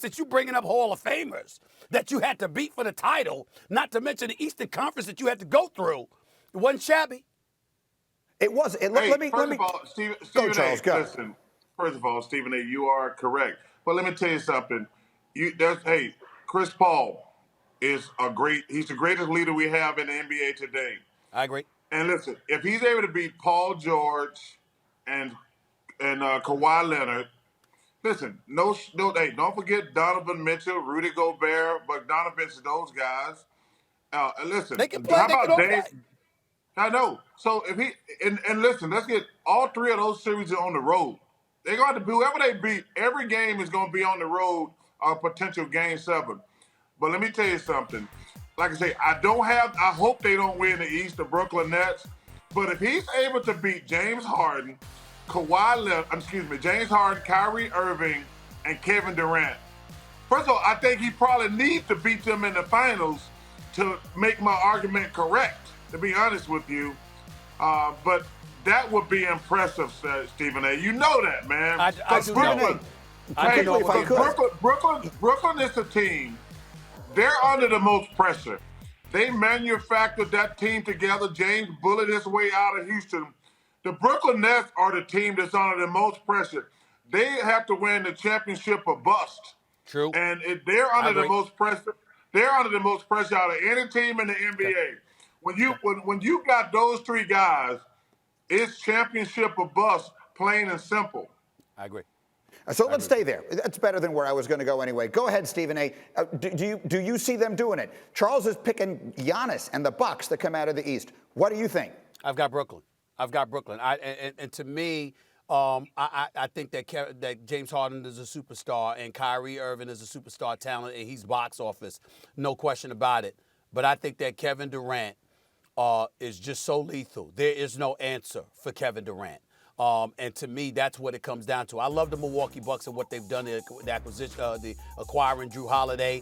that you bringing up Hall of Famers that you had to beat for the title, not to mention the Eastern Conference that you had to go through. It wasn't shabby. It was. Let me. First of all, Stephen Charles, A., go. listen. First of all, Stephen A., you are correct. But let me tell you something. Chris Paul is he's the greatest leader we have in the NBA today. I agree. And listen, if he's able to beat Paul George and Kawhi Leonard, listen, don't forget Donovan Mitchell, Rudy Gobert, Bogdanovich, those guys. Listen, They can play. how They about can all Dave? play. I know. So if he and listen, let's get all three of those series on the road. They're going to whoever they beat. Every game is going to be on the road. Potential game 7. But let me tell you something. Like I say, I hope they don't win the East, the Brooklyn Nets. But if he's able to beat James Harden, James Harden, Kyrie Irving, and Kevin Durant. First of all, I think he probably needs to beat them in the finals to make my argument correct, to be honest with you. But that would be impressive, Stephen A. You know that, man. I do know. Brooklyn is a team. They're under the most pressure. They manufactured that team together. James bullied his way out of Houston. The Brooklyn Nets are the team that's under the most pressure. They have to win the championship or bust. True. And they're under the most pressure. They're under the most pressure out of any team in the NBA. Okay. When you got those three guys, it's championship or bust, plain and simple. I agree. So let's stay there. That's better than where I was going to go anyway. Go ahead, Stephen A. Do you see them doing it? Charles is picking Giannis and the Bucks to come out of the East. What do you think? I've got Brooklyn. And to me, I think that James Harden is a superstar and Kyrie Irving is a superstar talent and he's box office, no question about it. But I think that Kevin Durant is just so lethal. There is no answer for Kevin Durant. And to me, that's what it comes down to. I love the Milwaukee Bucks and what they've done in the acquisition, the acquiring Drew Holiday,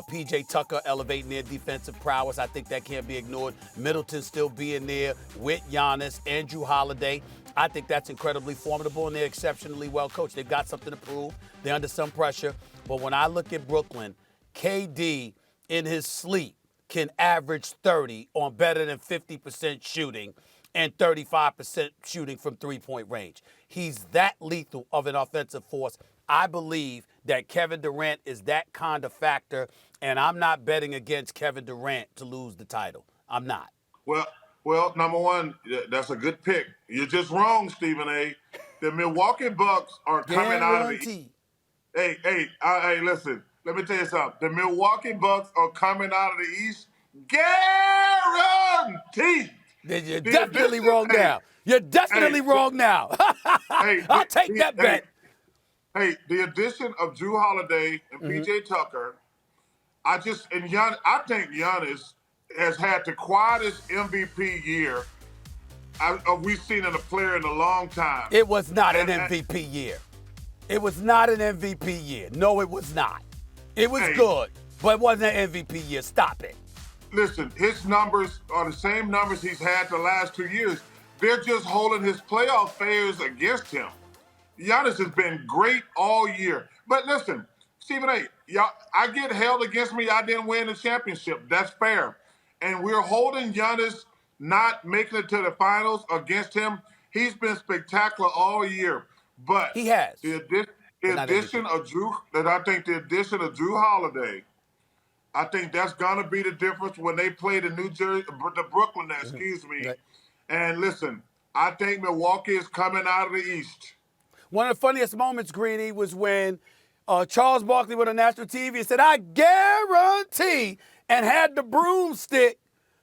P.J. Tucker elevating their defensive prowess. I think that can't be ignored. Middleton still being there with Giannis and Drew Holiday. I think that's incredibly formidable, and they're exceptionally well coached. They've got something to prove. They're under some pressure. But when I look at Brooklyn, KD in his sleep can average 30 on better than 50% shooting and 35% shooting from three-point range. He's that lethal of an offensive force. I believe that Kevin Durant is that kind of factor, and I'm not betting against Kevin Durant to lose the title. I'm not. Well, number one, that's a good pick. You're just wrong, Stephen A. The Milwaukee Bucks are coming out of the East. Hey, listen. Let me tell you something. The Milwaukee Bucks are coming out of the East guaranteed. You're definitely wrong now. You're definitely wrong now. I'll take that bet. Hey, the addition of Drew Holiday and P.J. Tucker, I think Giannis has had the quietest MVP year we've seen in a player in a long time. It was not an MVP year. It was not an MVP year. No, it was not. It was good, but it wasn't an MVP year. Stop it. Listen, his numbers are the same numbers he's had the last 2 years. They're just holding his playoff failures against him. Giannis has been great all year. But listen, Stephen A., I get held against me. I didn't win the championship. That's fair. And we're holding Giannis not making it to the finals against him. He's been spectacular all year. But he has. The addition of Drew Holiday, I think that's gonna be the difference when they play the Brooklyn Nets, Right. And listen, I think Milwaukee is coming out of the East. One of the funniest moments, Greeny, was when Charles Barkley went on national TV and said, "I guarantee," and had the broomstick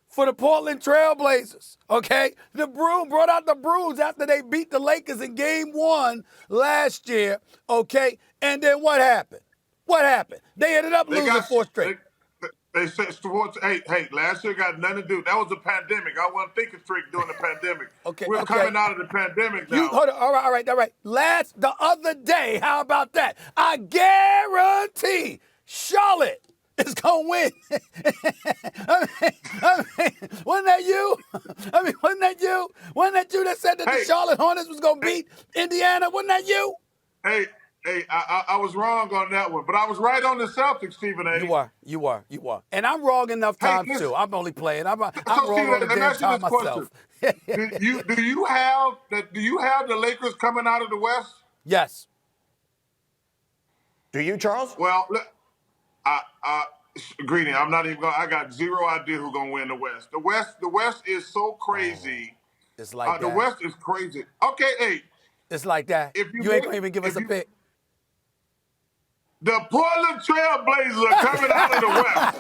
for the Portland Trailblazers, okay? Brought out the brooms after they beat the Lakers in Game 1 last year, okay? And then what happened? They ended up losing 4 straight. They said sports. Hey, last year got nothing to do. That was a pandemic. I wasn't thinking straight during the pandemic. We're coming out of the pandemic now. Hold on. All right. The other day, how about that? I guarantee Charlotte is going to win. Wasn't that you? Wasn't that you? Wasn't that you that said that the Charlotte Hornets was going to beat Indiana? Wasn't that you? Hey, Hey, I was wrong on that one, but I was right on the Celtics, Stephen A. You are. And I'm wrong enough Hey, times, listen. too. I'm only playing. I'm So, wrong Stephen all A., the let me damn ask you time this question: myself. Do you have the Lakers coming out of the West? Yes. Do you, Charles? Well, Greeny, I'm not even going. I got zero idea who's going to win the West. The West is so crazy. It's like The that. West is crazy. Okay, hey, It's like that. if You ain't going to even give us a pick. The Portland Trail Blazers are coming out of the West.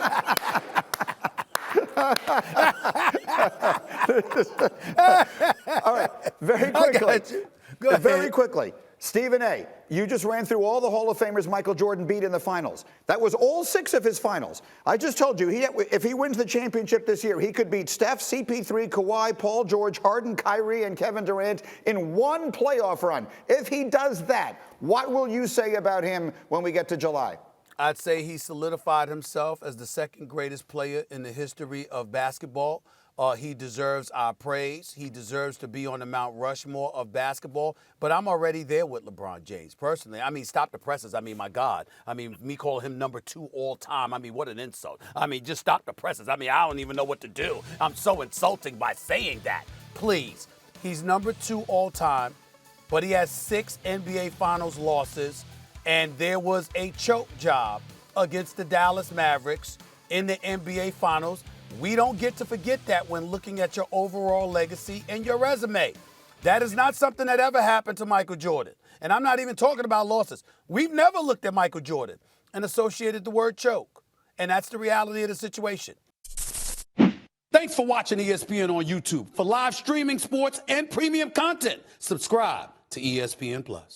All right, very quickly. I got you. Go ahead. Very quickly. Stephen A., you just ran through all the Hall of Famers Michael Jordan beat in the finals. That was all 6 of his finals. I just told you, if he wins the championship this year, he could beat Steph, CP3, Kawhi, Paul George, Harden, Kyrie, and Kevin Durant in one playoff run. If he does that, what will you say about him when we get to July? I'd say he solidified himself as the second greatest player in the history of basketball. He deserves our praise. He deserves to be on the Mount Rushmore of basketball. But I'm already there with LeBron James, personally. I mean, stop the presses. I mean, my God. I mean, me calling him number 2 all time. I mean, what an insult. I mean, just stop the presses. I mean, I don't even know what to do. I'm so insulting by saying that. Please. He's number 2 all time, but he has 6 NBA Finals losses, and there was a choke job against the Dallas Mavericks in the NBA Finals. We don't get to forget that when looking at your overall legacy and your resume. That is not something that ever happened to Michael Jordan. And I'm not even talking about losses. We've never looked at Michael Jordan and associated the word choke. And that's the reality of the situation. Thanks for watching ESPN on YouTube. For live streaming sports and premium content, subscribe to ESPN+.